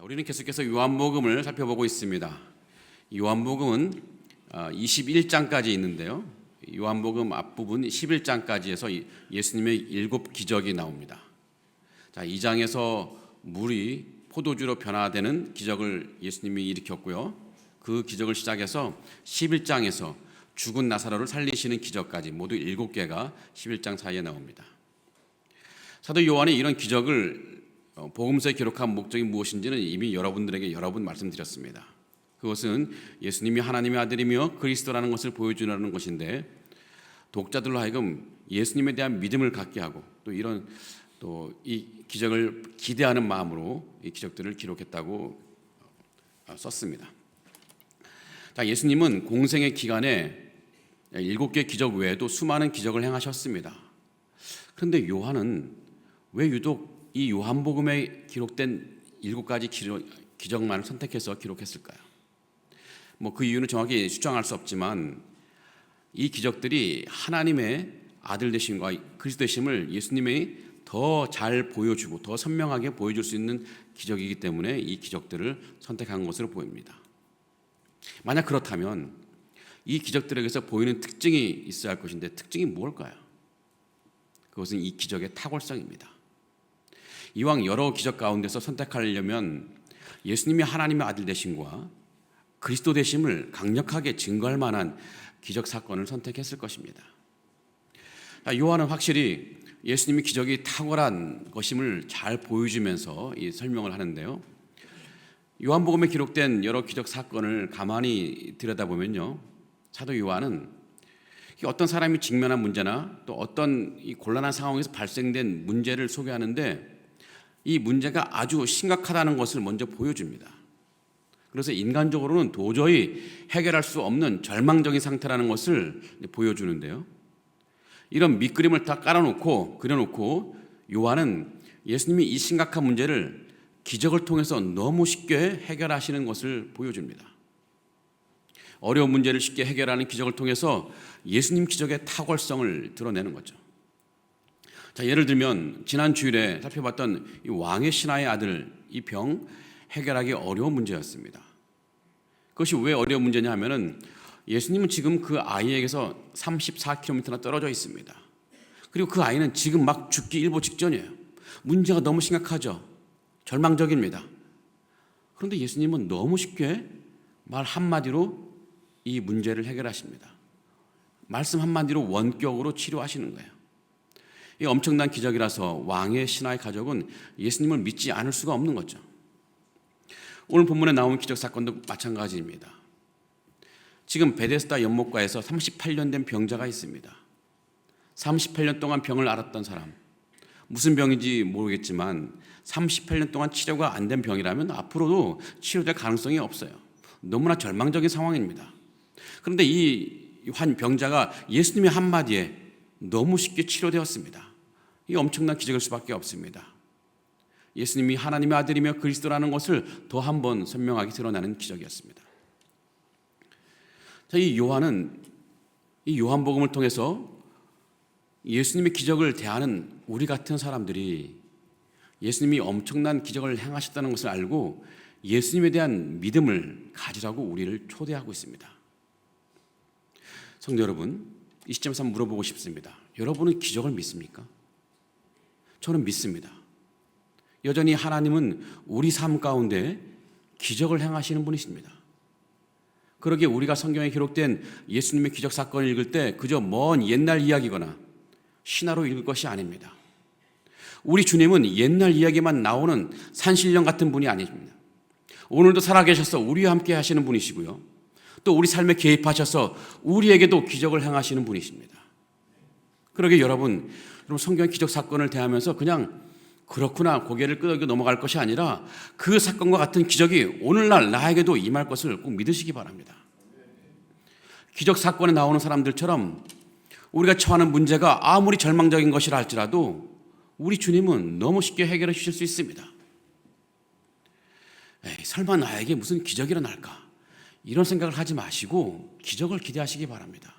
우리는 계속해서 요한복음을 살펴보고 있습니다. 요한복음은 21장까지 있는데요. 요한복음 앞부분 11장까지에서 예수님의 7 기적이 나옵니다. 자, 2장에서 물이 포도주로 변화되는 기적을 예수님이 일으켰고요. 그 기적을 시작해서 11장에서 죽은 나사로를 살리시는 기적까지 모두 7개가 11장 사이에 나옵니다. 사도 요한이 이런 기적을 복음서에 기록한 목적이 무엇인지는 이미 여러분들에게 여러 번 말씀드렸습니다. 그것은 예수님이 하나님의 아들이며 그리스도라는 것을 보여주려는 것인데, 독자들로 하여금 예수님에 대한 믿음을 갖게 하고 또 이 기적을 기대하는 마음으로 이 기적들을 기록했다고 썼습니다. 자, 예수님은 공생의 기간에 7개 기적 외에도 수많은 기적을 행하셨습니다. 그런데 요한은 왜 유독 이 요한복음에 기록된 7가지 기적만을 선택해서 기록했을까요? 그 이유는 정확히 추정할 수 없지만, 이 기적들이 하나님의 아들 되심과 그리스도 되심을 예수님이 더 잘 보여주고 더 선명하게 보여줄 수 있는 기적이기 때문에 이 기적들을 선택한 것으로 보입니다. 만약 그렇다면 이 기적들에게서 보이는 특징이 있어야 할 것인데, 특징이 무엇일까요? 그것은 이 기적의 탁월성입니다. 이왕 여러 기적 가운데서 선택하려면 예수님이 하나님의 아들 되심과 그리스도 되심을 강력하게 증거할 만한 기적 사건을 선택했을 것입니다. 요한은 확실히 예수님이 기적이 탁월한 것임을 잘 보여주면서 이 설명을 하는데요. 요한복음에 기록된 여러 기적 사건을 가만히 들여다보면요, 사도 요한은 어떤 사람이 직면한 문제나 또 어떤 이 곤란한 상황에서 발생된 문제를 소개하는데, 이 문제가 아주 심각하다는 것을 먼저 보여줍니다. 그래서 인간적으로는 도저히 해결할 수 없는 절망적인 상태라는 것을 보여주는데요. 이런 밑그림을 다 그려놓고 요한은 예수님이 이 심각한 문제를 기적을 통해서 너무 쉽게 해결하시는 것을 보여줍니다. 어려운 문제를 쉽게 해결하는 기적을 통해서 예수님 기적의 탁월성을 드러내는 거죠. 자, 예를 들면 지난 주일에 살펴봤던 이 왕의 신하의 아들, 이 병 해결하기 어려운 문제였습니다. 그것이 왜 어려운 문제냐 하면은, 예수님은 지금 그 아이에게서 34km나 떨어져 있습니다. 그리고 그 아이는 지금 막 죽기 일보 직전이에요. 문제가 너무 심각하죠. 절망적입니다. 그런데 예수님은 너무 쉽게 말 한마디로 이 문제를 해결하십니다. 말씀 한마디로 원격으로 치료하시는 거예요. 이 엄청난 기적이라서 왕의 신하의 가족은 예수님을 믿지 않을 수가 없는 거죠. 오늘 본문에 나온 기적 사건도 마찬가지입니다. 지금 베데스다 연못가에서 38년 된 병자가 있습니다. 38년 동안 병을 앓았던 사람, 무슨 병인지 모르겠지만 38년 동안 치료가 안 된 병이라면 앞으로도 치료될 가능성이 없어요. 너무나 절망적인 상황입니다. 그런데 이 한 병자가 예수님의 한마디에 너무 쉽게 치료되었습니다. 이 엄청난 기적일 수밖에 없습니다. 예수님이 하나님의 아들이며 그리스도라는 것을 더 한 번 선명하게 드러나는 기적이었습니다. 자, 이 요한은 이 요한복음을 통해서 예수님의 기적을 대하는 우리 같은 사람들이 예수님이 엄청난 기적을 행하셨다는 것을 알고 예수님에 대한 믿음을 가지라고 우리를 초대하고 있습니다. 성도 여러분, 이 시점에서 한번 물어보고 싶습니다. 여러분은 기적을 믿습니까? 저는 믿습니다. 여전히 하나님은 우리 삶 가운데 기적을 행하시는 분이십니다. 그러기에 우리가 성경에 기록된 예수님의 기적 사건을 읽을 때 그저 먼 옛날 이야기거나 신화로 읽을 것이 아닙니다. 우리 주님은 옛날 이야기만 나오는 산신령 같은 분이 아닙니다. 오늘도 살아계셔서 우리와 함께 하시는 분이시고요, 또 우리 삶에 개입하셔서 우리에게도 기적을 행하시는 분이십니다. 그러기에 여러분 성경의 기적 사건을 대하면서 그냥 그렇구나 고개를 끄덕이고 넘어갈 것이 아니라, 그 사건과 같은 기적이 오늘날 나에게도 임할 것을 꼭 믿으시기 바랍니다. 기적 사건에 나오는 사람들처럼 우리가 처하는 문제가 아무리 절망적인 것이라 할지라도 우리 주님은 너무 쉽게 해결해 주실 수 있습니다. 설마 나에게 무슨 기적이 일어날까, 이런 생각을 하지 마시고 기적을 기대하시기 바랍니다.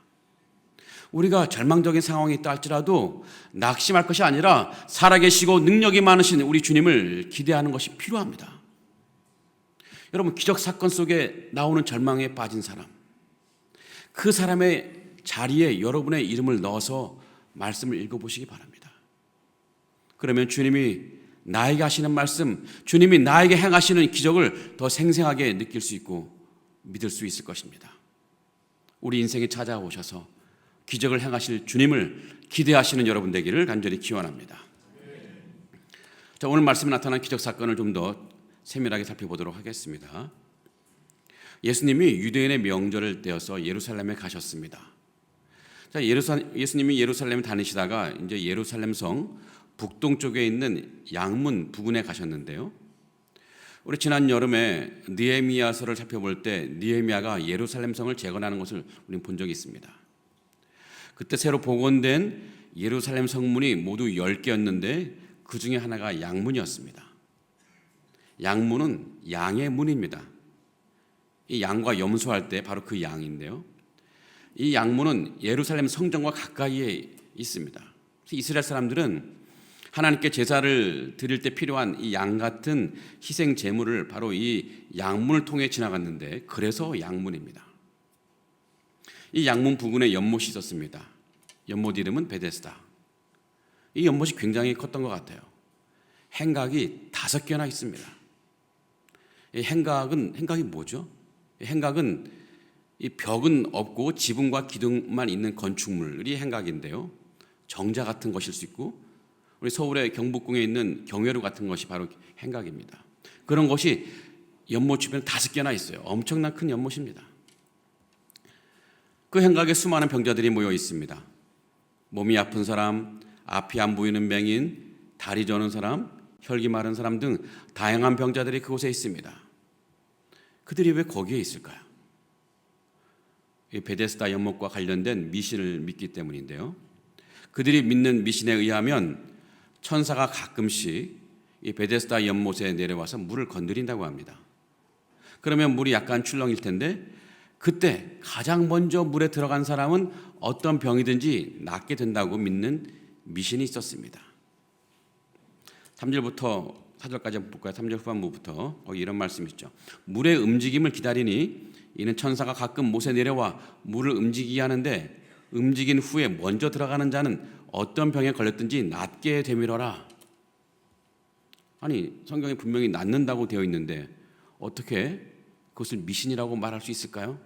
우리가 절망적인 상황이 있다 할지라도 낙심할 것이 아니라 살아계시고 능력이 많으신 우리 주님을 기대하는 것이 필요합니다. 여러분, 기적 사건 속에 나오는 절망에 빠진 사람, 그 사람의 자리에 여러분의 이름을 넣어서 말씀을 읽어보시기 바랍니다. 그러면 주님이 나에게 하시는 말씀, 주님이 나에게 행하시는 기적을 더 생생하게 느낄 수 있고 믿을 수 있을 것입니다. 우리 인생에 찾아오셔서 기적을 행하실 주님을 기대하시는 여러분 되기를 간절히 기원합니다. 자, 오늘 말씀에 나타난 기적 사건을 좀 더 세밀하게 살펴보도록 하겠습니다. 예수님이 유대인의 명절을 떼어서 예루살렘에 가셨습니다. 자, 예수님이 예루살렘에 다니시다가 이제 예루살렘 성 북동쪽에 있는 양문 부근에 가셨는데요. 우리 지난 여름에 느헤미야서를 살펴볼 때 느헤미야가 예루살렘 성을 재건하는 것을 우리는 본 적이 있습니다. 그때 새로 복원된 예루살렘 성문이 모두 10개였는데 그 중에 하나가 양문이었습니다. 양문은 양의 문입니다. 이 양과 염소할 때 바로 그 양인데요. 이 양문은 예루살렘 성전과 가까이에 있습니다. 이스라엘 사람들은 하나님께 제사를 드릴 때 필요한 이 양 같은 희생 제물을 바로 이 양문을 통해 지나갔는데 그래서 양문입니다. 이 양문 부근에 연못이 있었습니다. 연못 이름은 베데스다. 이 연못이 굉장히 컸던 것 같아요. 행각이 5개나 있습니다. 이 행각이 뭐죠? 행각은 이 벽은 없고 지붕과 기둥만 있는 건축물이 행각인데요. 정자 같은 것일 수 있고 우리 서울의 경복궁에 있는 경회로 같은 것이 바로 행각입니다. 그런 것이 연못 주변에 5개나 있어요. 엄청난 큰 연못입니다. 그 행각에 수많은 병자들이 모여 있습니다. 몸이 아픈 사람, 앞이 안 보이는 맹인, 다리 저는 사람, 혈기 마른 사람 등 다양한 병자들이 그곳에 있습니다. 그들이 왜 거기에 있을까요? 이 베데스다 연못과 관련된 미신을 믿기 때문인데요. 그들이 믿는 미신에 의하면 천사가 가끔씩 이 베데스다 연못에 내려와서 물을 건드린다고 합니다. 그러면 물이 약간 출렁일 텐데 그때 가장 먼저 물에 들어간 사람은 어떤 병이든지 낫게 된다고 믿는 미신이 있었습니다. 3절부터 4절까지 한번 볼까요? 3절 후반부부터 거기 이런 말씀이 있죠. 물의 움직임을 기다리니 이는 천사가 가끔 못에 내려와 물을 움직이게 하는데 움직인 후에 먼저 들어가는 자는 어떤 병에 걸렸든지 낫게 되밀어라. 아니, 성경에 분명히 낫는다고 되어 있는데 어떻게 그것을 미신이라고 말할 수 있을까요?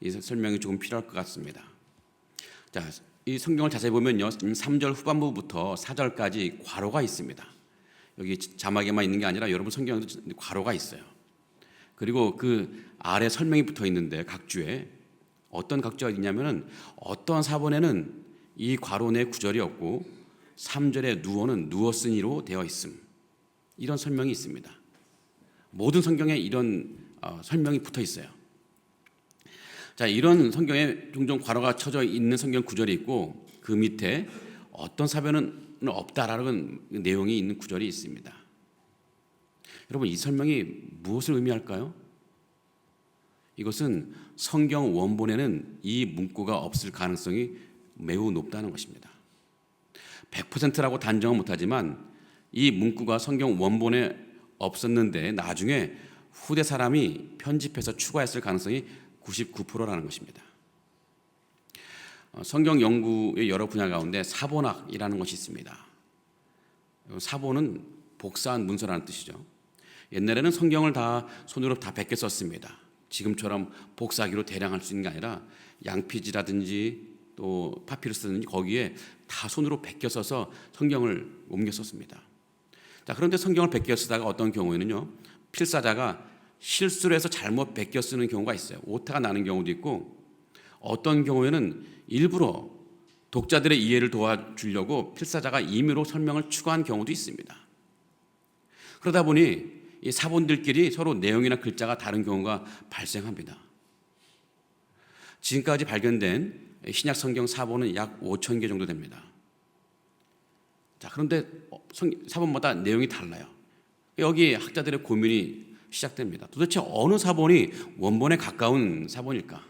이 설명이 조금 필요할 것 같습니다. 자, 이 성경을 자세히 보면요, 3절 후반부부터 4절까지 괄호가 있습니다. 여기 자막에만 있는 게 아니라 여러분 성경에도 괄호가 있어요. 그리고 그 아래 설명이 붙어 있는데 각 주에 어떤 각주가 있냐면은 어떤 사본에는 이 괄호 내 구절이 없고 3절에 누워는 누웠으니로 되어 있음. 이런 설명이 있습니다. 모든 성경에 이런 설명이 붙어 있어요. 자, 이런 성경에 종종 괄호가 쳐져 있는 성경 구절이 있고 그 밑에 어떤 사변은 없다라는 내용이 있는 구절이 있습니다. 여러분, 이 설명이 무엇을 의미할까요? 이것은 성경 원본에는 이 문구가 없을 가능성이 매우 높다는 것입니다. 100%라고 단정은 못하지만 이 문구가 성경 원본에 없었는데 나중에 후대 사람이 편집해서 추가했을 가능성이 99%라는 것입니다. 성경 연구의 여러 분야 가운데 사본학이라는 것이 있습니다. 사본은 복사한 문서라는 뜻이죠. 옛날에는 성경을 다 손으로 다 베껴 썼습니다. 지금처럼 복사기로 대량 할 수 있는 게 아니라 양피지라든지 또 파피루스든지 거기에 다 손으로 베껴 써서 성경을 옮겨 썼습니다. 자, 그런데 성경을 베껴 쓰다가 어떤 경우에는요, 필사자가 실수를 해서 잘못 베껴 쓰는 경우가 있어요. 오타가 나는 경우도 있고 어떤 경우에는 일부러 독자들의 이해를 도와주려고 필사자가 임의로 설명을 추가한 경우도 있습니다. 그러다 보니 이 사본들끼리 서로 내용이나 글자가 다른 경우가 발생합니다. 지금까지 발견된 신약 성경 사본은 약 5,000개 정도 됩니다. 자, 그런데 사본마다 내용이 달라요. 여기 학자들의 고민이 시작됩니다. 도대체 어느 사본이 원본에 가까운 사본일까?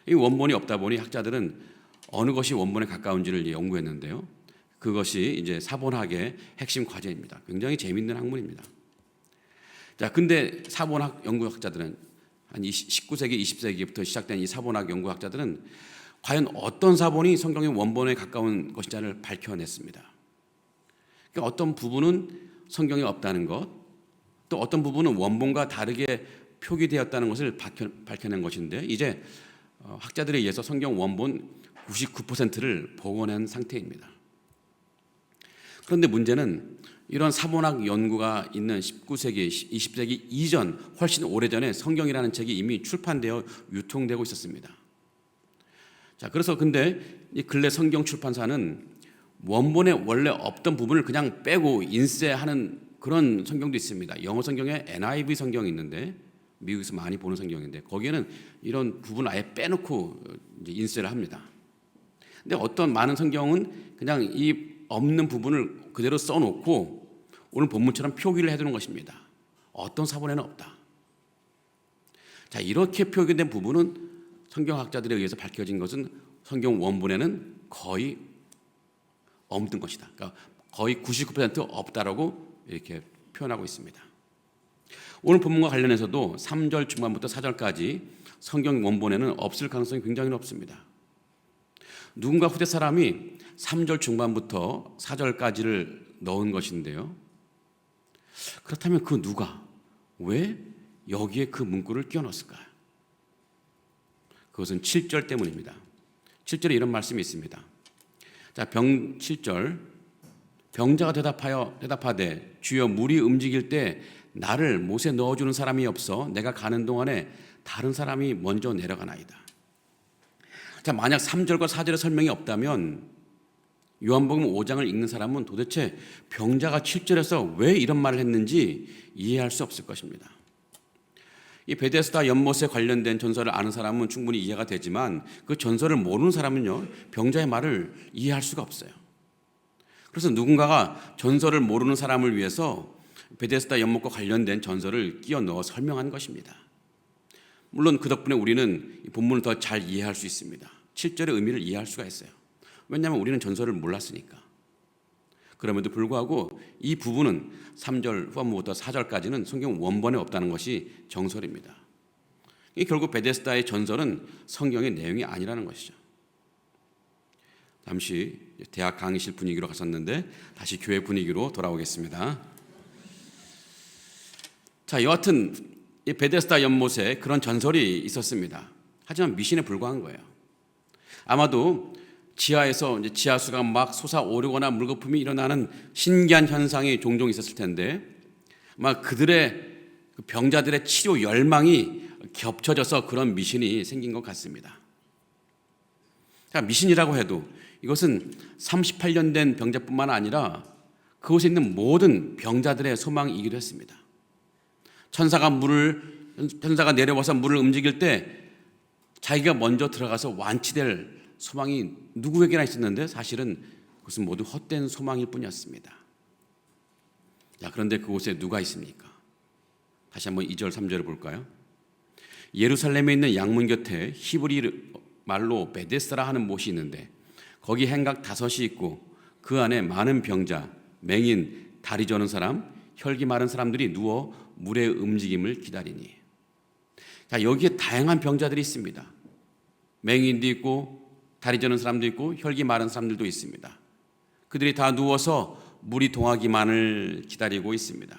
이 원본이 없다 보니 학자들은 어느 것이 원본에 가까운지를 연구했는데요. 그것이 이제 사본학의 핵심 과제입니다. 굉장히 재미있는 학문입니다. 자, 근데 사본학 연구학자들은 한 19세기, 20세기부터 시작된 이 사본학 연구학자들은 과연 어떤 사본이 성경의 원본에 가까운 것인지를 밝혀냈습니다. 그러니까 어떤 부분은 성경에 없다는 것, 또 어떤 부분은 원본과 다르게 표기되었다는 것을 밝혀낸 것인데, 이제 학자들에 의해서 성경 원본 99%를 복원한 상태입니다. 그런데 문제는 이런 사본학 연구가 있는 19세기, 20세기 이전, 훨씬 오래전에 성경이라는 책이 이미 출판되어 유통되고 있었습니다. 자, 그래서 근데 이 근래 성경 출판사는 원본에 원래 없던 부분을 그냥 빼고 인쇄하는 그런 성경도 있습니다. 영어 성경에 NIV 성경이 있는데, 미국에서 많이 보는 성경인데, 거기에는 이런 부분을 아예 빼놓고 이제 인쇄를 합니다. 근데 어떤 많은 성경은 그냥 이 없는 부분을 그대로 써놓고 오늘 본문처럼 표기를 해두는 것입니다. 어떤 사본에는 없다. 자, 이렇게 표기된 부분은 성경학자들에 의해서 밝혀진 것은 성경 원본에는 거의 없는 것이다. 그러니까 거의 99% 없다라고 이렇게 표현하고 있습니다. 오늘 본문과 관련해서도 3절 중반부터 4절까지 성경 원본에는 없을 가능성이 굉장히 높습니다. 누군가 후대 사람이 3절 중반부터 4절까지를 넣은 것인데요. 그렇다면 그 누가 왜 여기에 그 문구를 끼워 넣었을까요? 그것은 7절 때문입니다. 7절에 이런 말씀이 있습니다. 자, 7절 병자가 대답하되 주여 물이 움직일 때 나를 못에 넣어주는 사람이 없어 내가 가는 동안에 다른 사람이 먼저 내려가나이다. 자, 만약 3절과 4절의 설명이 없다면 요한복음 5장을 읽는 사람은 도대체 병자가 7절에서 왜 이런 말을 했는지 이해할 수 없을 것입니다. 이 베데스다 연못에 관련된 전설을 아는 사람은 충분히 이해가 되지만 그 전설을 모르는 사람은요, 병자의 말을 이해할 수가 없어요. 그래서 누군가가 전설을 모르는 사람을 위해서 베데스다 연못과 관련된 전설을 끼워 넣어 설명한 것입니다. 물론 그 덕분에 우리는 이 본문을 더 잘 이해할 수 있습니다. 7절의 의미를 이해할 수가 있어요. 왜냐하면 우리는 전설을 몰랐으니까. 그럼에도 불구하고 이 부분은 3절 후반부부터 4절까지는 성경 원본에 없다는 것이 정설입니다. 이 결국 베데스다의 전설은 성경의 내용이 아니라는 것이죠. 잠시 대학 강의실 분위기로 갔었는데 다시 교회 분위기로 돌아오겠습니다. 자, 여하튼 이 베데스다 연못에 그런 전설이 있었습니다. 하지만 미신에 불과한 거예요. 아마도 지하에서 이제 지하수가 막 솟아오르거나 물거품이 일어나는 신기한 현상이 종종 있었을 텐데, 막 그들의 병자들의 치료 열망이 겹쳐져서 그런 미신이 생긴 것 같습니다. 자, 미신이라고 해도 이것은 38년 된 병자뿐만 아니라 그곳에 있는 모든 병자들의 소망이기도 했습니다. 천사가 내려와서 물을 움직일 때 자기가 먼저 들어가서 완치될 소망이 누구에게나 있었는데 사실은 그것은 모두 헛된 소망일 뿐이었습니다. 자, 그런데 그곳에 누가 있습니까? 다시 한번 2절 3절을 볼까요? 예루살렘에 있는 양문 곁에 히브리 말로 베데스다라 하는 못이 있는데 거기 행각 5이 있고 그 안에 많은 병자, 맹인, 다리 저는 사람, 혈기 마른 사람들이 누워 물의 움직임을 기다리니. 자, 여기에 다양한 병자들이 있습니다. 맹인도 있고 다리 저는 사람도 있고 혈기 마른 사람들도 있습니다. 그들이 다 누워서 물이 동하기만을 기다리고 있습니다.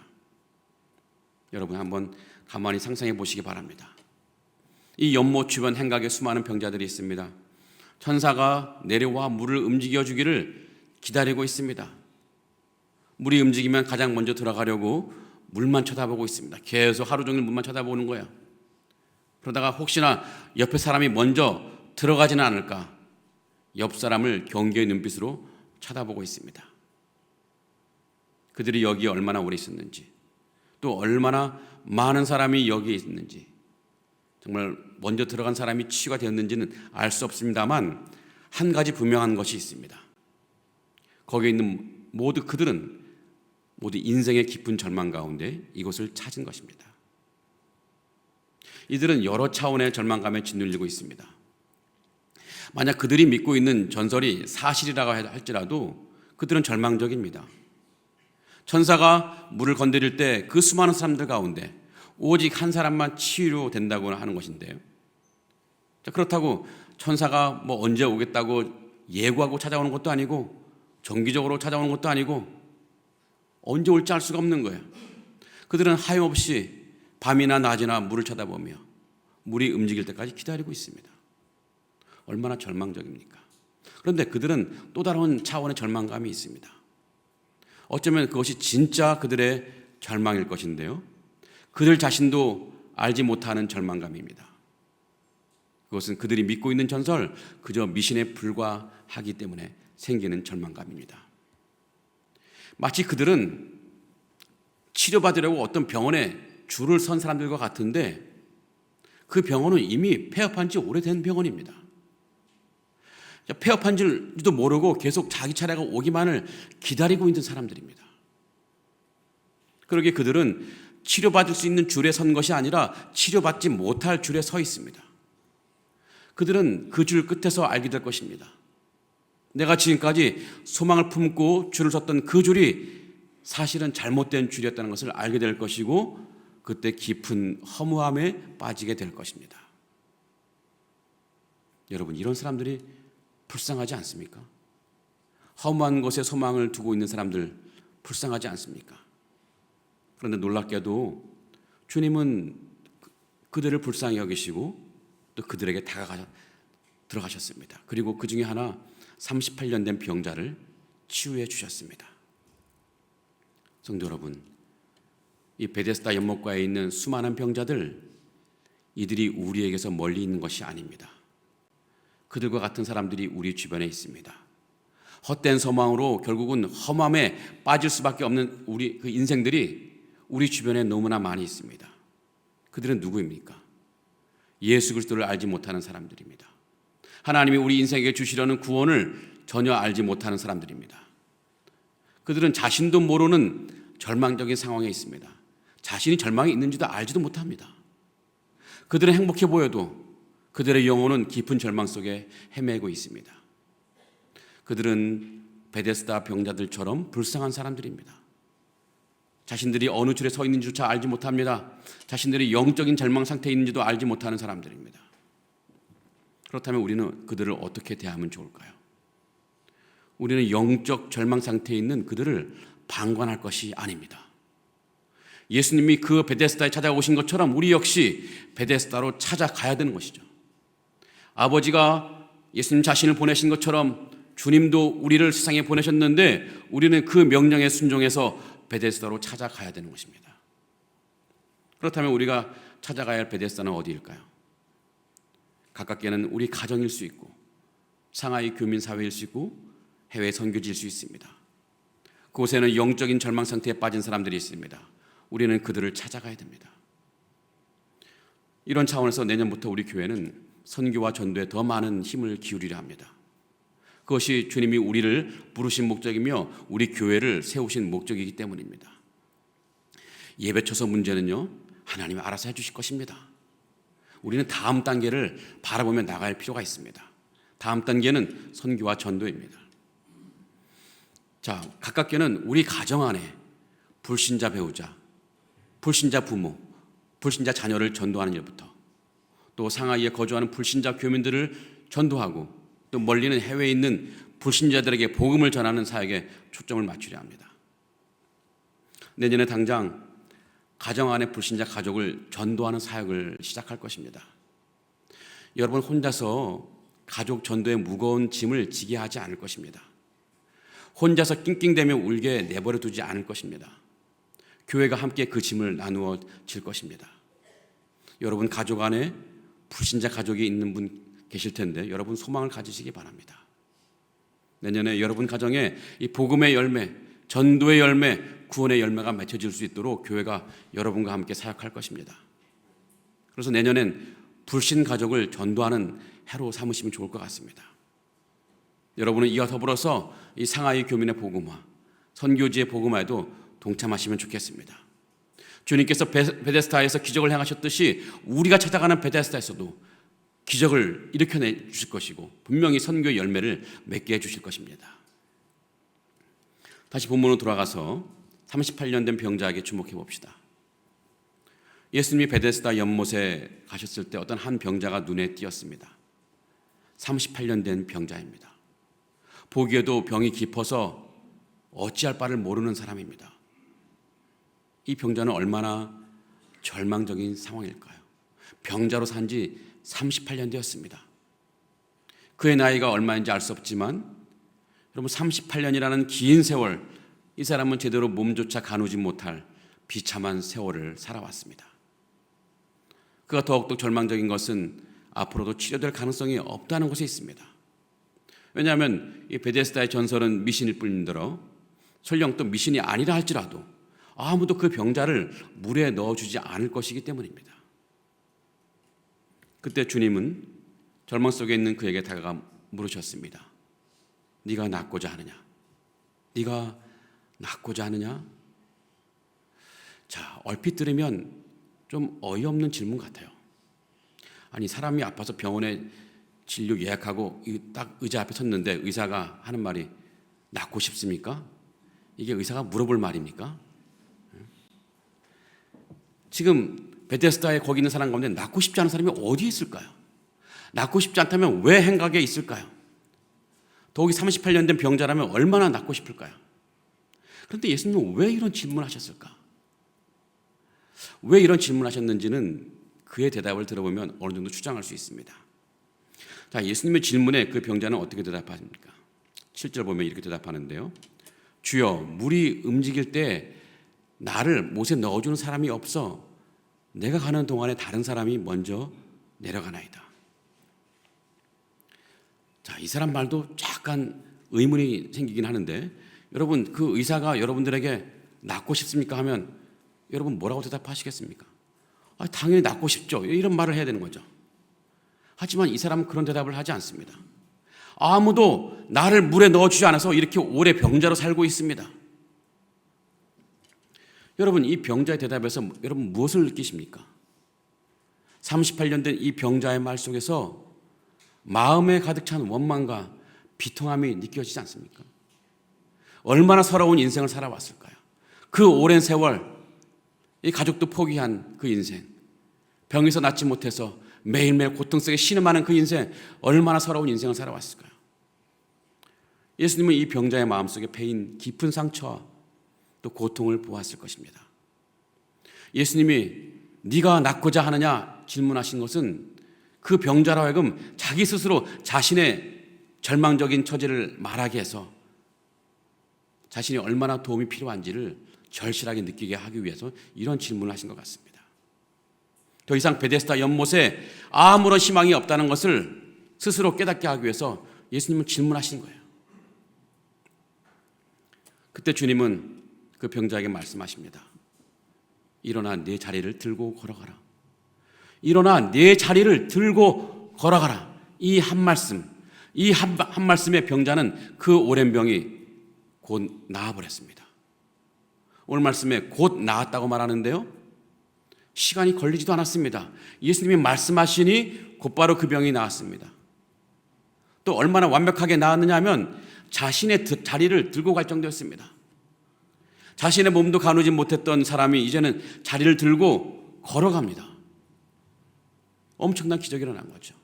여러분 한번 가만히 상상해 보시기 바랍니다. 이 연못 주변 행각에 수많은 병자들이 있습니다. 천사가 내려와 물을 움직여 주기를 기다리고 있습니다. 물이 움직이면 가장 먼저 들어가려고 물만 쳐다보고 있습니다. 계속 하루 종일 물만 쳐다보는 거예요. 그러다가 혹시나 옆에 사람이 먼저 들어가지는 않을까 옆 사람을 경계의 눈빛으로 쳐다보고 있습니다. 그들이 여기에 얼마나 오래 있었는지, 또 얼마나 많은 사람이 여기에 있는지, 정말 먼저 들어간 사람이 치유가 되었는지는 알 수 없습니다만 한 가지 분명한 것이 있습니다. 거기에 있는 그들은 모두 인생의 깊은 절망 가운데 이곳을 찾은 것입니다. 이들은 여러 차원의 절망감에 짓눌리고 있습니다. 만약 그들이 믿고 있는 전설이 사실이라고 할지라도 그들은 절망적입니다. 천사가 물을 건드릴 때 그 수많은 사람들 가운데 오직 한 사람만 치유된다고 하는 것인데요. 그렇다고 천사가 언제 오겠다고 예고하고 찾아오는 것도 아니고 정기적으로 찾아오는 것도 아니고 언제 올지 알 수가 없는 거예요. 그들은 하염없이 밤이나 낮이나 물을 쳐다보며 물이 움직일 때까지 기다리고 있습니다. 얼마나 절망적입니까? 그런데 그들은 또 다른 차원의 절망감이 있습니다. 어쩌면 그것이 진짜 그들의 절망일 것인데요. 그들 자신도 알지 못하는 절망감입니다. 그것은 그들이 믿고 있는 전설, 그저 미신에 불과하기 때문에 생기는 절망감입니다. 마치 그들은 치료받으려고 어떤 병원에 줄을 선 사람들과 같은데 그 병원은 이미 폐업한 지 오래된 병원입니다. 폐업한 줄도 모르고 계속 자기 차례가 오기만을 기다리고 있는 사람들입니다. 그러기에 그들은 치료받을 수 있는 줄에 선 것이 아니라 치료받지 못할 줄에 서 있습니다. 그들은 그 줄 끝에서 알게 될 것입니다. 내가 지금까지 소망을 품고 줄을 섰던 그 줄이 사실은 잘못된 줄이었다는 것을 알게 될 것이고 그때 깊은 허무함에 빠지게 될 것입니다. 여러분, 이런 사람들이 불쌍하지 않습니까? 허무한 것에 소망을 두고 있는 사람들 불쌍하지 않습니까? 그런데 놀랍게도 주님은 그들을 불쌍히 여기시고 또 그들에게 들어가셨습니다. 그리고 그 중에 하나 38년 된 병자를 치유해 주셨습니다. 성도 여러분, 이 베데스다 연못가에 있는 수많은 병자들, 이들이 우리에게서 멀리 있는 것이 아닙니다. 그들과 같은 사람들이 우리 주변에 있습니다. 헛된 소망으로 결국은 험함에 빠질 수밖에 없는 우리 그 인생들이 우리 주변에 너무나 많이 있습니다. 그들은 누구입니까? 예수 그리스도를 알지 못하는 사람들입니다. 하나님이 우리 인생에게 주시려는 구원을 전혀 알지 못하는 사람들입니다. 그들은 자신도 모르는 절망적인 상황에 있습니다. 자신이 절망이 있는지도 알지도 못합니다. 그들은 행복해 보여도 그들의 영혼은 깊은 절망 속에 헤매고 있습니다. 그들은 베데스다 병자들처럼 불쌍한 사람들입니다. 자신들이 어느 줄에 서 있는지조차 알지 못합니다. 자신들이 영적인 절망 상태에 있는지도 알지 못하는 사람들입니다. 그렇다면 우리는 그들을 어떻게 대하면 좋을까요? 우리는 영적 절망 상태에 있는 그들을 방관할 것이 아닙니다. 예수님이 그 베데스다에 찾아오신 것처럼 우리 역시 베데스다로 찾아가야 되는 것이죠. 아버지가 예수님 자신을 보내신 것처럼 주님도 우리를 세상에 보내셨는데 우리는 그 명령에 순종해서 베데스다로 찾아가야 되는 것입니다. 그렇다면 우리가 찾아가야 할 베데스다는 어디일까요? 가깝게는 우리 가정일 수 있고 상하이 교민 사회일 수 있고 해외 선교지일 수 있습니다. 그곳에는 영적인 절망 상태에 빠진 사람들이 있습니다. 우리는 그들을 찾아가야 됩니다. 이런 차원에서 내년부터 우리 교회는 선교와 전도에 더 많은 힘을 기울이려 합니다. 그것이 주님이 우리를 부르신 목적이며 우리 교회를 세우신 목적이기 때문입니다. 예배처서 문제는요, 하나님이 알아서 해주실 것입니다. 우리는 다음 단계를 바라보며 나갈 필요가 있습니다. 다음 단계는 선교와 전도입니다. 자, 가깝게는 우리 가정 안에 불신자 배우자, 불신자 부모, 불신자 자녀를 전도하는 일부터, 또 상하이에 거주하는 불신자 교민들을 전도하고 또 멀리는 해외에 있는 불신자들에게 복음을 전하는 사역에 초점을 맞추려 합니다. 내년에 당장 가정 안에 불신자 가족을 전도하는 사역을 시작할 것입니다. 여러분 혼자서 가족 전도의 무거운 짐을 지게 하지 않을 것입니다. 혼자서 낑낑대며 울게 내버려 두지 않을 것입니다. 교회가 함께 그 짐을 나누어 질 것입니다. 여러분 가족 안에 불신자 가족이 있는 분 계실 텐데 여러분 소망을 가지시기 바랍니다. 내년에 여러분 가정에 이 복음의 열매, 전도의 열매, 구원의 열매가 맺혀질 수 있도록 교회가 여러분과 함께 사역할 것입니다. 그래서 내년엔 불신 가족을 전도하는 해로 삼으시면 좋을 것 같습니다. 여러분은 이와 더불어서 이 상하이 교민의 복음화, 선교지의 복음화에도 동참하시면 좋겠습니다. 주님께서 베데스다에서 기적을 행하셨듯이 우리가 찾아가는 베데스다에서도 기적을 일으켜내 주실 것이고 분명히 선교의 열매를 맺게 해 주실 것입니다. 다시 본문으로 돌아가서 38년 된 병자에게 주목해 봅시다. 예수님이 베데스다 연못에 가셨을 때 어떤 한 병자가 눈에 띄었습니다. 38년 된 병자입니다. 보기에도 병이 깊어서 어찌할 바를 모르는 사람입니다. 이 병자는 얼마나 절망적인 상황일까요? 병자로 산 지 38년 되었습니다. 그의 나이가 얼마인지 알 수 없지만 여러분 38년이라는 긴 세월, 이 사람은 제대로 몸조차 가누지 못할 비참한 세월을 살아왔습니다. 그가 더욱더 절망적인 것은 앞으로도 치료될 가능성이 없다는 것에 있습니다. 왜냐하면 이 베데스다의 전설은 미신일 뿐더러 설령 또 미신이 아니라 할지라도 아무도 그 병자를 물에 넣어주지 않을 것이기 때문입니다. 그때 주님은 절망 속에 있는 그에게 다가가 물으셨습니다. 네가 낫고자 하느냐? 네가 낫고자 하느냐? 자, 얼핏 들으면 좀 어이없는 질문 같아요. 아니, 사람이 아파서 병원에 진료 예약하고 딱 의자 앞에 섰는데 의사가 하는 말이 낫고 싶습니까? 이게 의사가 물어볼 말입니까? 지금 베데스다에 거기 있는 사람 가운데 낫고 싶지 않은 사람이 어디에 있을까요? 낫고 싶지 않다면 왜 행각에 있을까요? 더욱이 38년 된 병자라면 얼마나 낫고 싶을까요? 그런데 예수님은 왜 이런 질문을 하셨을까? 왜 이런 질문을 하셨는지는 그의 대답을 들어보면 어느 정도 추정할 수 있습니다. 자, 예수님의 질문에 그 병자는 어떻게 대답합니까? 7절 보면 이렇게 대답하는데요. 주여, 물이 움직일 때 나를 못에 넣어주는 사람이 없어 내가 가는 동안에 다른 사람이 먼저 내려가나이다. 자, 이 사람 말도 약간 의문이 생기긴 하는데 여러분, 그 의사가 여러분들에게 낫고 싶습니까? 하면 여러분 뭐라고 대답하시겠습니까? 당연히 낫고 싶죠. 이런 말을 해야 되는 거죠. 하지만 이 사람은 그런 대답을 하지 않습니다. 아무도 나를 물에 넣어주지 않아서 이렇게 오래 병자로 살고 있습니다. 여러분, 이 병자의 대답에서 여러분 무엇을 느끼십니까? 38년 된 이 병자의 말 속에서 마음에 가득 찬 원망과 비통함이 느껴지지 않습니까? 얼마나 서러운 인생을 살아왔을까요? 그 오랜 세월, 이 가족도 포기한 그 인생, 병에서 낫지 못해서 매일매일 고통 속에 신음하는 그 인생, 얼마나 서러운 인생을 살아왔을까요? 예수님은 이 병자의 마음속에 패인 깊은 상처와 또 고통을 보았을 것입니다. 예수님이 네가 낫고자 하느냐 질문하신 것은 그 병자로 하여금 자기 스스로 자신의 절망적인 처지를 말하게 해서 자신이 얼마나 도움이 필요한지를 절실하게 느끼게 하기 위해서 이런 질문을 하신 것 같습니다. 더 이상 베데스다 연못에 아무런 희망이 없다는 것을 스스로 깨닫게 하기 위해서 예수님은 질문하신 거예요. 그때 주님은 그 병자에게 말씀하십니다. 일어나 네 자리를 들고 걸어가라. 일어나 네 자리를 들고 걸어가라. 이 한 말씀, 이 한 말씀의 병자는 그 오랜 병이 곧 나아버렸습니다. 오늘 말씀에 곧 나았다고 말하는데요, 시간이 걸리지도 않았습니다. 예수님이 말씀하시니 곧바로 그 병이 나았습니다. 또 얼마나 완벽하게 나았느냐 하면 자신의 자리를 들고 갈 정도였습니다. 자신의 몸도 가누지 못했던 사람이 이제는 자리를 들고 걸어갑니다. 엄청난 기적이 일어난 거죠.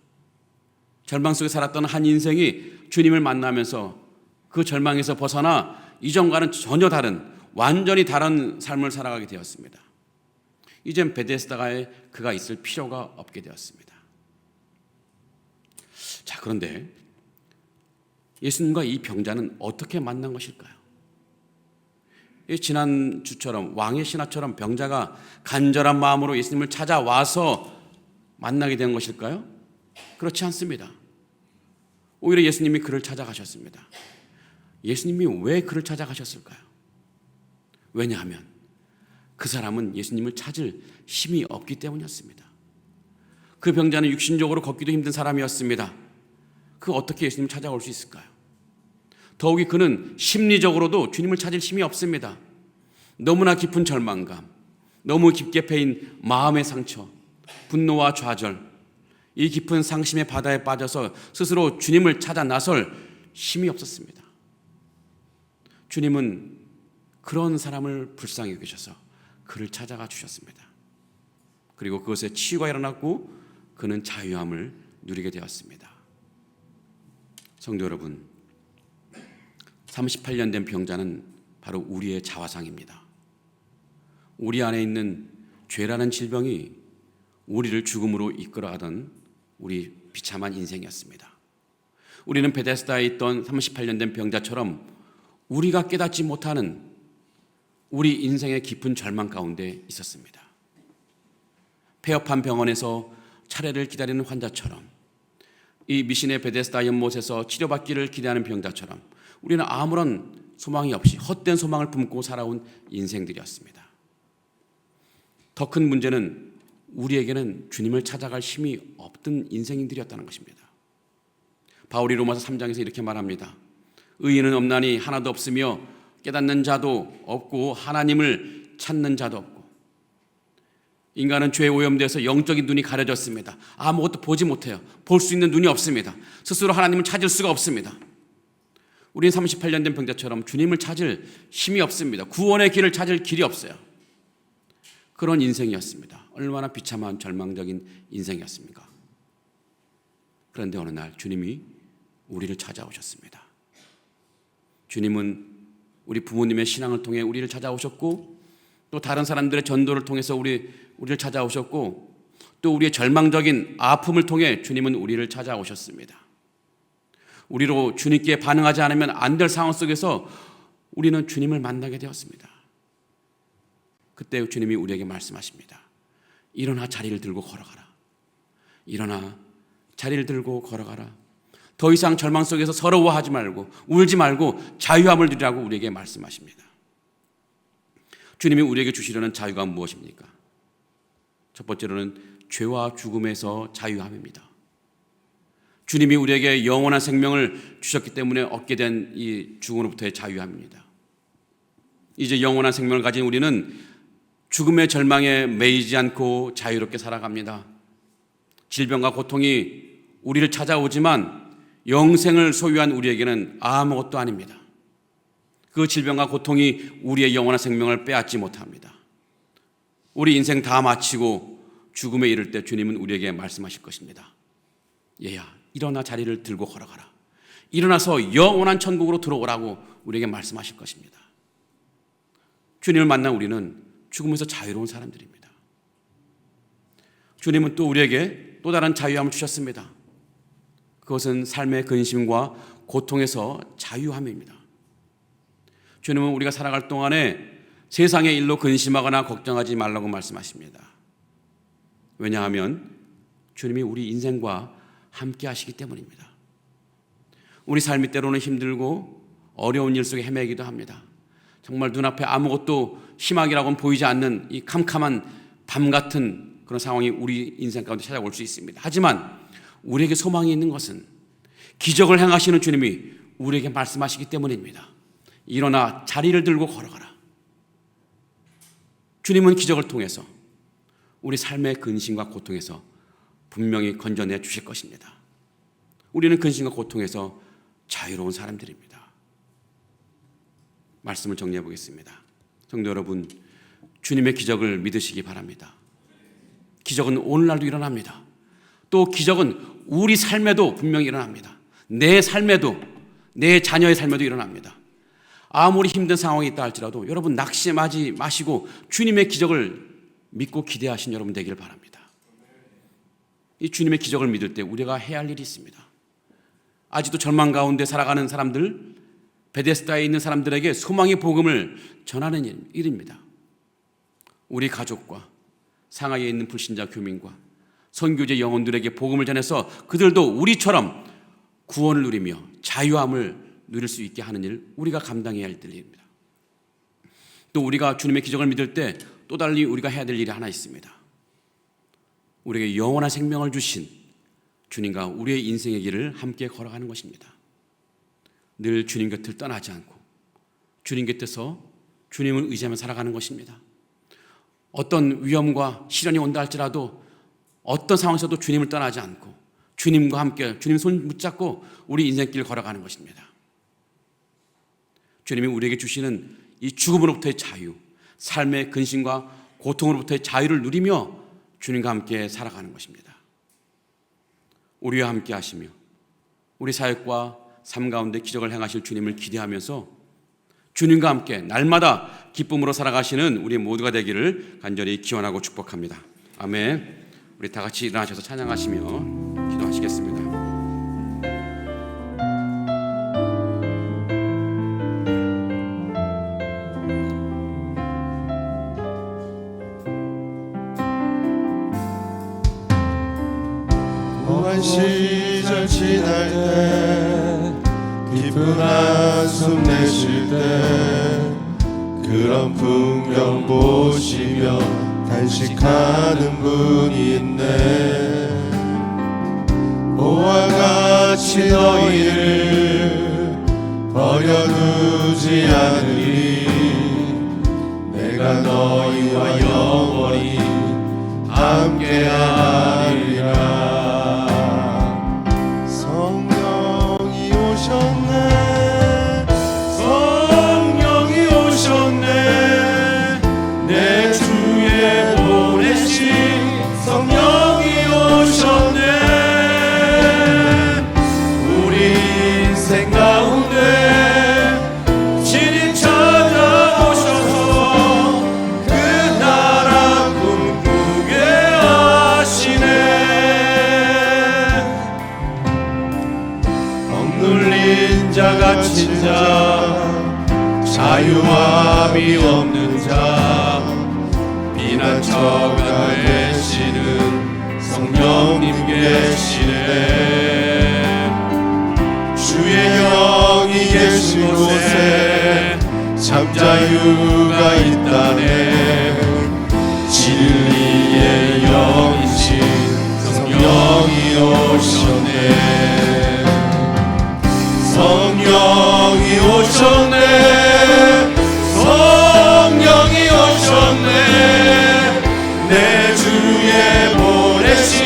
절망 속에 살았던 한 인생이 주님을 만나면서 그 절망에서 벗어나 이전과는 전혀 다른, 완전히 다른 삶을 살아가게 되었습니다. 이젠 베데스다가에 그가 있을 필요가 없게 되었습니다. 자, 그런데 예수님과 이 병자는 어떻게 만난 것일까요? 지난 주처럼 왕의 신하처럼 병자가 간절한 마음으로 예수님을 찾아와서 만나게 된 것일까요? 그렇지 않습니다. 오히려 예수님이 그를 찾아가셨습니다. 예수님이 왜 그를 찾아가셨을까요? 왜냐하면 그 사람은 예수님을 찾을 힘이 없기 때문이었습니다. 그 병자는 육신적으로 걷기도 힘든 사람이었습니다. 그 어떻게 예수님을 찾아올 수 있을까요? 더욱이 그는 심리적으로도 주님을 찾을 힘이 없습니다. 너무나 깊은 절망감, 너무 깊게 패인 마음의 상처, 분노와 좌절, 이 깊은 상심의 바다에 빠져서 스스로 주님을 찾아 나설 힘이 없었습니다. 주님은 그런 사람을 불쌍히 여기셔서 그를 찾아가 주셨습니다. 그리고 그것에 치유가 일어났고 그는 자유함을 누리게 되었습니다. 성도 여러분, 38년 된 병자는 바로 우리의 자화상입니다. 우리 안에 있는 죄라는 질병이 우리를 죽음으로 이끌어가던 우리 비참한 인생이었습니다. 우리는 베데스다에 있던 38년 된 병자처럼 우리가 깨닫지 못하는 우리 인생의 깊은 절망 가운데 있었습니다. 폐업한 병원에서 차례를 기다리는 환자처럼, 이 미신의 베데스다 연못에서 치료받기를 기대하는 병자처럼 우리는 아무런 소망이 없이 헛된 소망을 품고 살아온 인생들이었습니다. 더 큰 문제는 우리에게는 주님을 찾아갈 힘이 없던 인생들이었다는 것입니다. 바울이 로마서 3장에서 이렇게 말합니다. 의인은 없나니 하나도 없으며 깨닫는 자도 없고 하나님을 찾는 자도 없고. 인간은 죄에 오염돼서 영적인 눈이 가려졌습니다. 아무것도 보지 못해요. 볼 수 있는 눈이 없습니다. 스스로 하나님을 찾을 수가 없습니다. 우리는 38년 된 병자처럼 주님을 찾을 힘이 없습니다. 구원의 길을 찾을 길이 없어요. 그런 인생이었습니다. 얼마나 비참한 절망적인 인생이었습니까? 그런데 어느 날 주님이 우리를 찾아오셨습니다. 주님은 우리 부모님의 신앙을 통해 우리를 찾아오셨고, 또 다른 사람들의 전도를 통해서 우리를 찾아오셨고, 또 우리의 절망적인 아픔을 통해 주님은 우리를 찾아오셨습니다. 우리로 주님께 반응하지 않으면 안 될 상황 속에서 우리는 주님을 만나게 되었습니다. 그때 주님이 우리에게 말씀하십니다. 일어나 자리를 들고 걸어가라. 일어나 자리를 들고 걸어가라. 더 이상 절망 속에서 서러워하지 말고 울지 말고 자유함을 누리라고 우리에게 말씀하십니다. 주님이 우리에게 주시려는 자유가 무엇입니까? 첫 번째로는 죄와 죽음에서 자유함입니다. 주님이 우리에게 영원한 생명을 주셨기 때문에 얻게 된 이 죽음으로부터의 자유함입니다. 이제 영원한 생명을 가진 우리는 죽음의 절망에 매이지 않고 자유롭게 살아갑니다. 질병과 고통이 우리를 찾아오지만 영생을 소유한 우리에게는 아무것도 아닙니다. 그 질병과 고통이 우리의 영원한 생명을 빼앗지 못합니다. 우리 인생 다 마치고 죽음에 이를 때 주님은 우리에게 말씀하실 것입니다. 얘야, 일어나 자리를 들고 걸어가라. 일어나서 영원한 천국으로 들어오라고 우리에게 말씀하실 것입니다. 주님을 만난 우리는 죽음에서 자유로운 사람들입니다. 주님은 또 우리에게 또 다른 자유함을 주셨습니다. 그것은 삶의 근심과 고통에서 자유함입니다. 주님은 우리가 살아갈 동안에 세상의 일로 근심하거나 걱정하지 말라고 말씀하십니다. 왜냐하면 주님이 우리 인생과 함께 하시기 때문입니다. 우리 삶이 때로는 힘들고 어려운 일 속에 헤매기도 합니다. 정말 눈앞에 아무것도 희망이라고는 보이지 않는 이 캄캄한 밤 같은 그런 상황이 우리 인생 가운데 찾아올 수 있습니다. 하지만 우리에게 소망이 있는 것은 기적을 행하시는 주님이 우리에게 말씀하시기 때문입니다. 일어나 자리를 들고 걸어가라. 주님은 기적을 통해서 우리 삶의 근심과 고통에서 분명히 건져내 주실 것입니다. 우리는 근심과 고통에서 자유로운 사람들입니다. 말씀을 정리해 보겠습니다. 성도 여러분, 주님의 기적을 믿으시기 바랍니다. 기적은 오늘날도 일어납니다. 또 기적은 우리 삶에도 분명히 일어납니다. 내 삶에도, 내 자녀의 삶에도 일어납니다. 아무리 힘든 상황이 있다 할지라도 여러분 낙심하지 마시고 주님의 기적을 믿고 기대하신 여러분 되기를 바랍니다. 이 주님의 기적을 믿을 때 우리가 해야 할 일이 있습니다. 아직도 절망 가운데 살아가는 사람들, 베데스다에 있는 사람들에게 소망의 복음을 전하는 일입니다. 우리 가족과 상하이에 있는 불신자 교민과 선교제 영혼들에게 복음을 전해서 그들도 우리처럼 구원을 누리며 자유함을 누릴 수 있게 하는 일, 우리가 감당해야 할 일입니다. 또 우리가 주님의 기적을 믿을 때 또 달리 우리가 해야 될 일이 하나 있습니다. 우리에게 영원한 생명을 주신 주님과 우리의 인생의 길을 함께 걸어가는 것입니다. 늘 주님 곁을 떠나지 않고 주님 곁에서 주님을 의지하며 살아가는 것입니다. 어떤 위험과 시련이 온다 할지라도 어떤 상황에서도 주님을 떠나지 않고 주님과 함께 주님 손 붙잡고 우리 인생길을 걸어가는 것입니다. 주님이 우리에게 주시는 이 죽음으로부터의 자유, 삶의 근심과 고통으로부터의 자유를 누리며 주님과 함께 살아가는 것입니다. 우리와 함께 하시며 우리 사역과 삶 가운데 기적을 행하실 주님을 기대하면서 주님과 함께 날마다 기쁨으로 살아가시는 우리 모두가 되기를 간절히 기원하고 축복합니다. 아멘. 우리 다 같이 일어나셔서 찬양하시며 기도하시겠습니다. 고난 시절 지날 때 기쁜 한숨 내쉴 때 그런 풍경 보시며 단식하는 분이 있네. 보와 같이 너희를 버려두지 않으리. 내가 너희와 영원히 함께하리라. 성령이 오셨네. 성령이 오셨네. 내 주에 보내신 성령이 오셨네. 우리 인생 가운데 친히 찾아오셔서 그 나라 꿈꾸게 하시네. 억눌린 자 갇힌 자 자유함이 없는 자 피난처가 되시는 성령님 계시네. 주의 영이 계신 곳에 참 자유가 있다네. 진리의 영이신 성령이 오셨네. 성령이 오셨네. 성령이 오셨네. 내 주에 보내신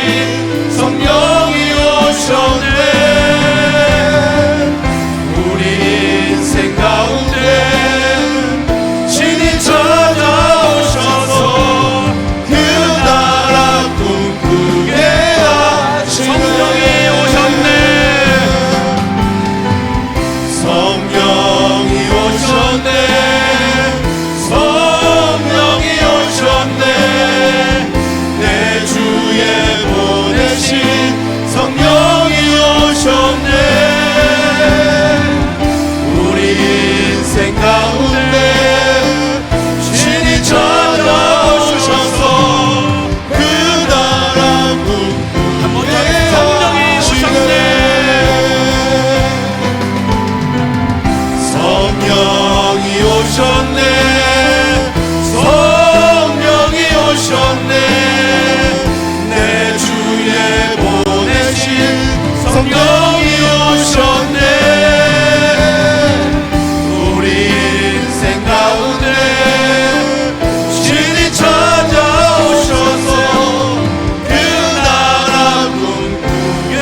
성령이 오셨네. 우리 인생 가운데 친히 찾아오셔서 그 나라 꿈꾸게 하시네. 성령이 오셨네. 성령이 오셨네. 성령이 오셨네. 내 주에 보내신 성령이 오셨네. 우리 인생 가운데 친히 찾아오셔서 그 나라 꿈꾸게 하시네. 성령이 오셨네. 성령이 오셨네. 내 주에 보내신 성령이 오셨네. 우리 인생 가운데 친히 찾아오셔서 그 나라 꿈꾸게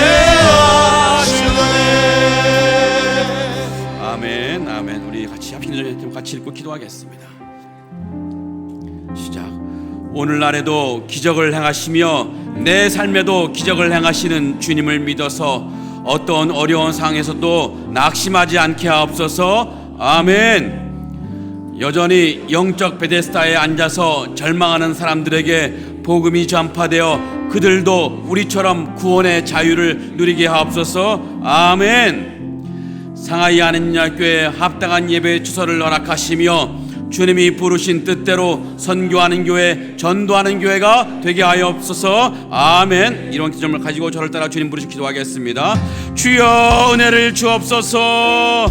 하시네. 아멘, 아멘. 우리 같이 합심해서 같이 읽고 기도하겠습니다. 시작. 오늘날에도 기적을 행하시며 내 삶에도 기적을 행하시는 주님을 믿어서 어떤 어려운 상황에서도 낙심하지 않게 하옵소서. 아멘. 여전히 영적 베데스다에 앉아서 절망하는 사람들에게 복음이 전파되어 그들도 우리처럼 구원의 자유를 누리게 하옵소서. 아멘. 상하이 안은야교회 합당한 예배 주소를 허락하시며 주님이 부르신 뜻대로 선교하는 교회, 전도하는 교회가 되게 하옵소서. 아멘. 이런 기점을 가지고 저를 따라 주님 부르시 기도하겠습니다. 주여 은혜를 주옵소서.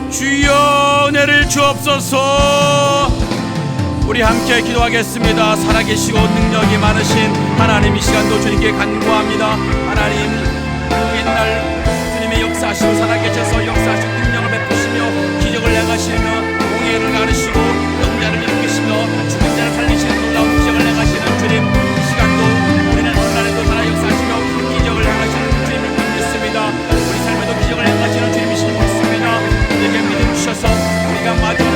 주여 은혜를 주옵소서. 우리 함께 기도하겠습니다. 살아계시고 능력이 많으신 하나님, 이 시간도 주님께 간구합니다. 하나님, 그 옛날 주님의 역사하시고 살아계셔서 역사하신 능력을 베푸시며 기적을 행하시며 공의를 가르시고 영자를 일으키시며 죽은 자를 살리시는 놀라운 기적을 행하시는 주님, 이 시간도 우리는 오늘날에도 살아 역사하시며 기적을 행하시는 주님을 믿습니다. 우리 삶에도 기적을 행하시는 주님이신 줄 믿습니다. 우리에게 믿음 주셔서 우리가 마지막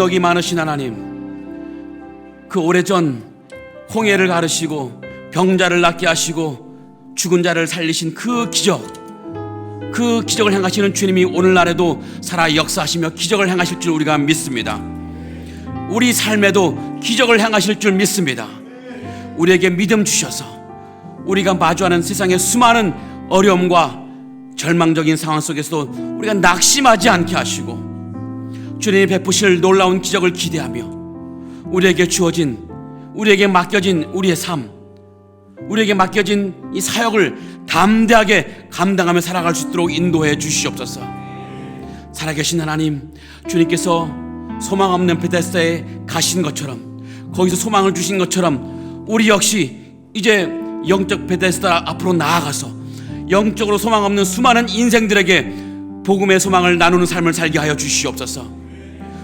능력이 많으신 하나님, 그 오래전 홍해를 가르시고 병자를 낫게 하시고 죽은 자를 살리신 그 기적을 행하시는 주님이 오늘날에도 살아 역사하시며 기적을 행하실 줄 우리가 믿습니다. 우리 삶에도 기적을 행하실 줄 믿습니다. 우리에게 믿음 주셔서 우리가 마주하는 세상의 수많은 어려움과 절망적인 상황 속에서도 우리가 낙심하지 않게 하시고 주님이 베푸실 놀라운 기적을 기대하며 우리에게 맡겨진 우리의 삶, 우리에게 맡겨진 이 사역을 담대하게 감당하며 살아갈 수 있도록 인도해 주시옵소서. 살아계신 하나님, 주님께서 소망 없는 베데스다에 가신 것처럼, 거기서 소망을 주신 것처럼 우리 역시 이제 영적 베데스다 앞으로 나아가서 영적으로 소망 없는 수많은 인생들에게 복음의 소망을 나누는 삶을 살게 하여 주시옵소서.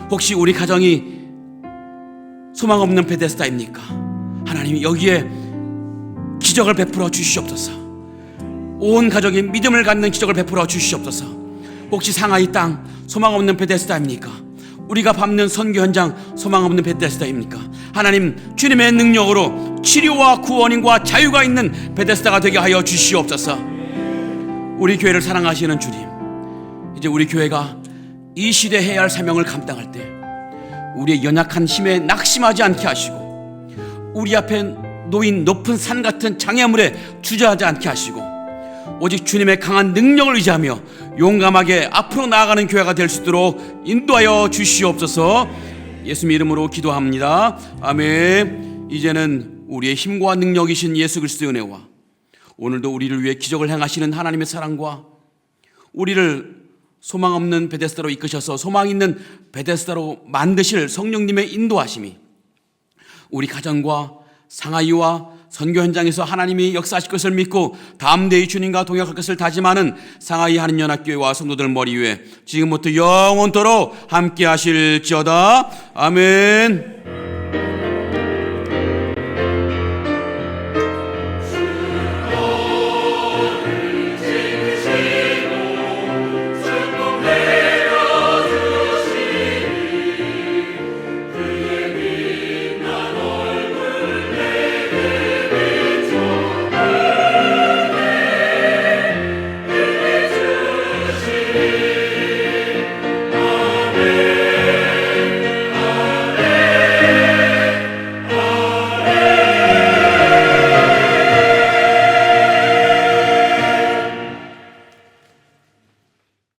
혹시 우리 가정이 소망 없는 베데스다입니까? 하나님, 여기에 기적을 베풀어 주시옵소서. 온 가족이 믿음을 갖는 기적을 베풀어 주시옵소서. 혹시 상하이 땅 소망 없는 베데스다입니까? 우리가 밟는 선교 현장 소망 없는 베데스다입니까? 하나님, 주님의 능력으로 치료와 구원과 자유가 있는 베데스다가 되게 하여 주시옵소서. 우리 교회를 사랑하시는 주님, 이제 우리 교회가 이 시대에 해야 할 사명을 감당할 때 우리의 연약한 힘에 낙심하지 않게 하시고 우리 앞에 놓인 높은 산 같은 장애물에 주저하지 않게 하시고 오직 주님의 강한 능력을 의지하며 용감하게 앞으로 나아가는 교회가 될 수 있도록 인도하여 주시옵소서. 예수님 이름으로 기도합니다. 아멘. 이제는 우리의 힘과 능력이신 예수 그리스도의 은혜와 오늘도 우리를 위해 기적을 행하시는 하나님의 사랑과 우리를 소망 없는 베데스다로 이끄셔서 소망 있는 베데스다로 만드실 성령님의 인도하심이 우리 가정과 상하이와 선교 현장에서 하나님이 역사하실 것을 믿고 담대히 주님과 동역할 것을 다짐하는 상하이 한인연합교회와 성도들 머리 위에 지금부터 영원토록 함께 하실지어다. 아멘.